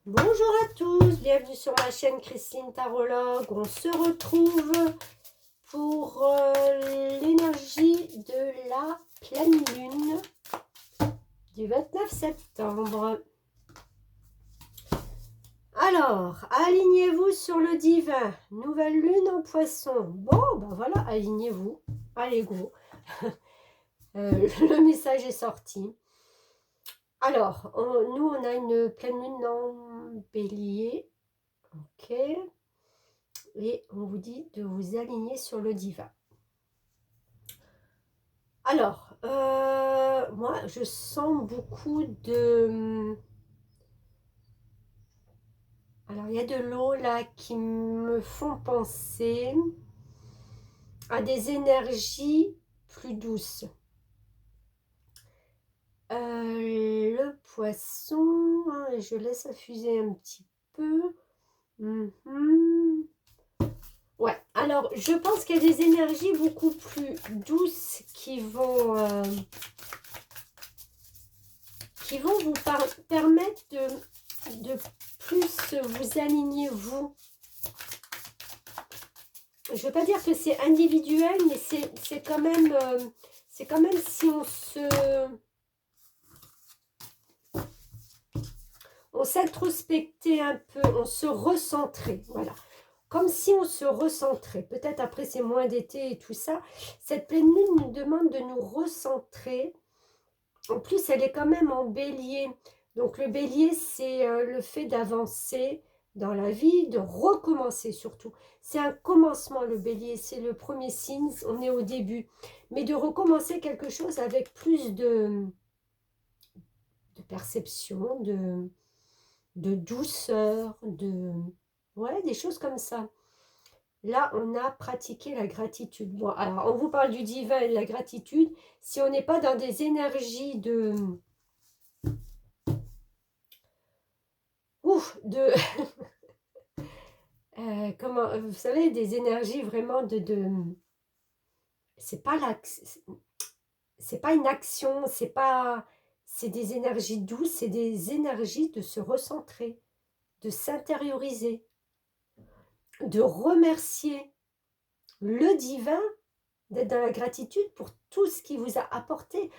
Bonjour à tous, bienvenue sur ma chaîne Christine Tarologue. On se retrouve pour l'énergie de la pleine lune du 29 septembre. Alors, alignez-vous sur le divin. Nouvelle lune en poisson. Bon, ben voilà, alignez-vous. Allez, go. Le message est sorti. Alors, nous, on a une pleine lune en bélier. Ok. Et on vous dit de vous aligner sur le divin. Alors, moi, je sens beaucoup de... Alors, il y a de l'eau là qui me font penser à des énergies plus douces. Le poisson, hein, je laisse infuser un petit peu. Ouais, alors je pense qu'il y a des énergies beaucoup plus douces qui vont vous permettre de plus vous aligner vous. Je ne veux pas dire que c'est individuel, mais c'est quand même si on s'introspectait un peu, on se recentrait, voilà. Comme si on se recentrait. Peut-être après c'est moins d'été et tout ça. Cette pleine lune nous demande de nous recentrer. En plus, elle est quand même en bélier. Donc le bélier, c'est le fait d'avancer dans la vie, de recommencer surtout. C'est un commencement, le bélier. C'est le premier signe, on est au début. Mais de recommencer quelque chose avec plus de perception, de douceur, ouais, des choses comme ça. Là, on a pratiqué la gratitude. Bon, alors, on vous parle du divin et de la gratitude. Si on n'est pas dans des énergies comment, vous savez, des énergies vraiment c'est pas une action, c'est des énergies douces, c'est des énergies de se recentrer, de s'intérioriser, de remercier le divin, d'être dans la gratitude pour tout ce qu'il vous a apporté,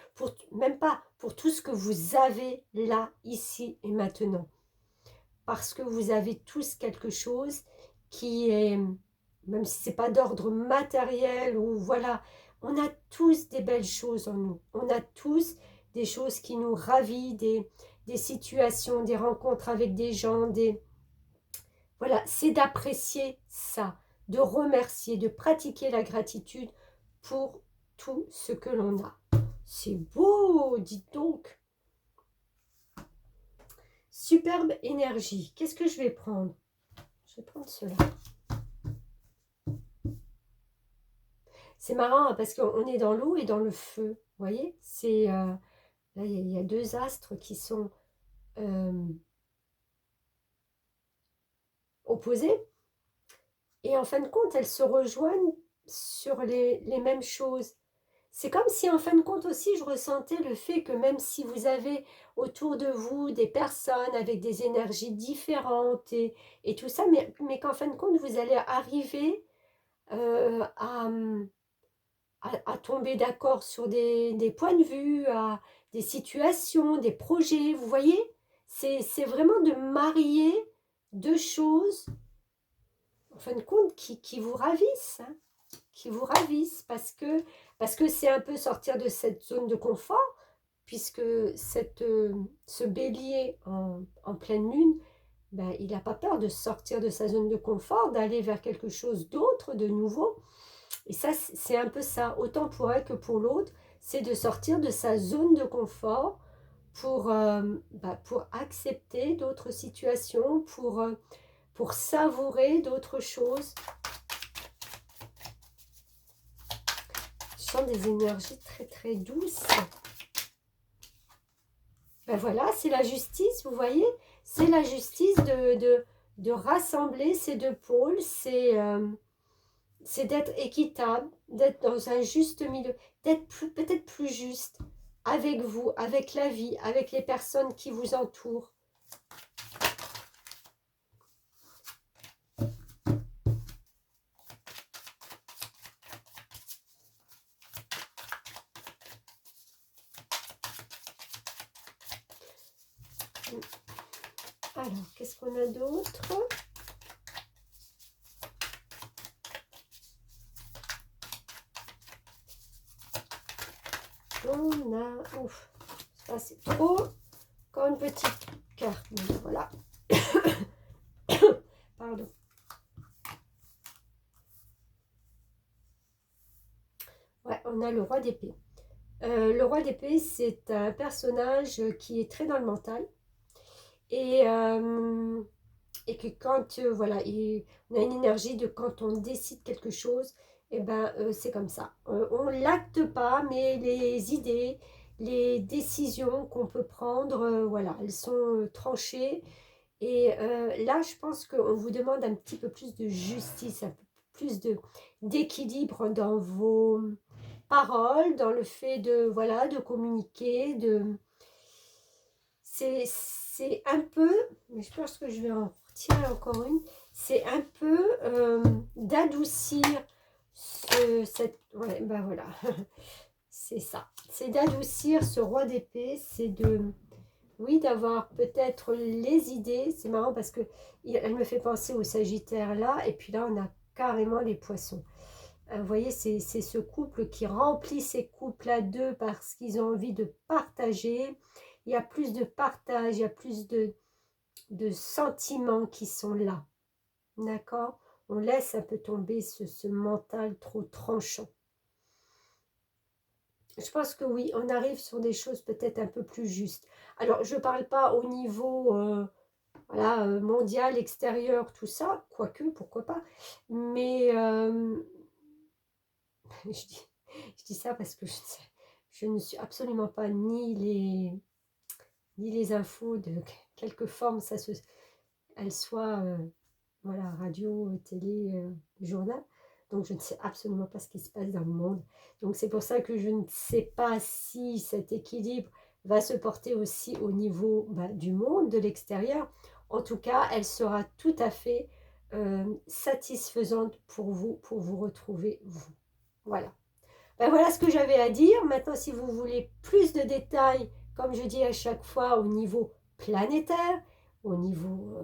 même pas pour tout ce que vous avez là, ici et maintenant. Parce que vous avez tous quelque chose qui est, même si ce n'est pas d'ordre matériel, ou voilà, on a tous des belles choses en nous. On a tous des choses qui nous ravissent, des situations, des rencontres avec des gens, voilà, c'est d'apprécier ça, de remercier, de pratiquer la gratitude pour tout ce que l'on a. C'est beau, dites donc. Superbe énergie. Qu'est-ce que je vais prendre? Je vais prendre cela. C'est marrant parce qu'on est dans l'eau et dans le feu. Vous voyez, là, il y a deux astres qui sont opposés. Et en fin de compte, elles se rejoignent sur les mêmes choses. C'est comme si en fin de compte aussi, je ressentais le fait que même si vous avez autour de vous des personnes avec des énergies différentes et tout ça, mais qu'en fin de compte, vous allez arriver à tomber d'accord sur des points de vue, à des situations, des projets. Vous voyez, c'est vraiment de marier deux choses, en fin de compte, qui vous ravissent, hein, qui vous ravissent, parce que c'est un peu sortir de cette zone de confort, puisque ce bélier en pleine lune, ben, il n'a pas peur de sortir de sa zone de confort, d'aller vers quelque chose d'autre, de nouveau. Et ça, c'est un peu ça, autant pour elle que pour l'autre, c'est de sortir de sa zone de confort pour accepter d'autres situations, pour savourer d'autres choses. Je sens des énergies très très douces. Ben voilà, c'est la justice, vous voyez, c'est la justice de rassembler ces deux pôles, c'est d'être équitable, d'être dans un juste milieu, d'être peut-être plus juste avec vous, avec la vie, avec les personnes qui vous entourent. Alors, qu'est-ce qu'on a d'autre? On a... Ouf, ça c'est trop. Encore une petite carte. Bon, voilà. Pardon. Ouais, on a le roi d'épée. Le roi d'épée, c'est un personnage qui est très dans le mental. Et que quand, voilà, on a une énergie de quand on décide quelque chose, et ben, c'est comme ça. On ne l'acte pas, mais les idées, les décisions qu'on peut prendre, voilà, elles sont tranchées. Et là, je pense qu'on vous demande un petit peu plus de justice, un peu plus d'équilibre dans vos paroles, dans le fait de, voilà, de communiquer, c'est un peu, mais je pense que je vais en retirer encore une, c'est un peu d'adoucir ouais, ben voilà, c'est ça, c'est d'adoucir ce roi d'épée, c'est de, oui, d'avoir peut-être les idées, c'est marrant parce que elle me fait penser au Sagittaire là, et puis là on a carrément les poissons. Vous voyez, c'est ce couple qui remplit ces couples à deux parce qu'ils ont envie de partager. Il y a plus de partage, il y a plus de sentiments qui sont là. D'accord? On laisse un peu tomber ce mental trop tranchant. Je pense que oui, on arrive sur des choses peut-être un peu plus justes. Alors, je ne parle pas au niveau voilà, mondial, extérieur, tout ça, quoique, pourquoi pas. Mais je dis ça parce que je ne suis absolument pas ni les infos de quelque forme elles soient voilà, radio, télé, journal. Donc je ne sais absolument pas ce qui se passe dans le monde. Donc c'est pour ça que je ne sais pas si cet équilibre va se porter aussi au niveau du monde, de l'extérieur. En tout cas, elle sera tout à fait satisfaisante pour vous retrouver, vous. Voilà. Ben voilà ce que j'avais à dire. Maintenant, si vous voulez plus de détails, comme je dis à chaque fois, au niveau planétaire, au niveau...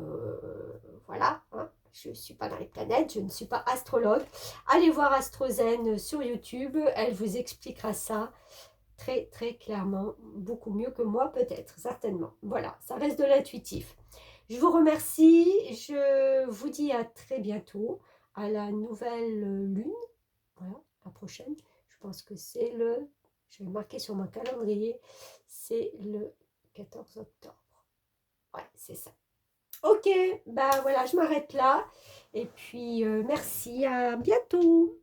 voilà, hein, je ne suis pas dans les planètes, je ne suis pas astrologue. Allez voir AstroZen sur YouTube, elle vous expliquera ça très très clairement, beaucoup mieux que moi peut-être, certainement. Voilà, ça reste de l'intuitif. Je vous remercie, je vous dis à très bientôt, à la nouvelle lune, voilà, la prochaine. Je pense que c'est je vais le marquer sur mon calendrier, c'est le 14 octobre. Ouais, c'est ça. Ok, bah voilà, je m'arrête là. Et puis, merci, à bientôt.